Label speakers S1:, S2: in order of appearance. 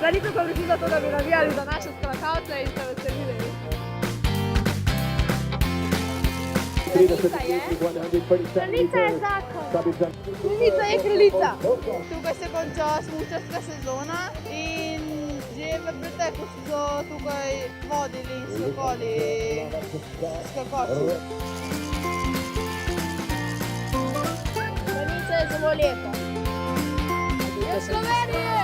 S1: Zanica so prišli za to, da bi navijali za naše skakalce in se veselili.
S2: Kraljica je zakon.
S1: Kraljica je kraljica.
S3: Tukaj se konča smučarska sezona in že v preteklosti so tukaj vodili in skakali skakalci.
S2: Kraljica je zelo lepa.
S1: Slovenija!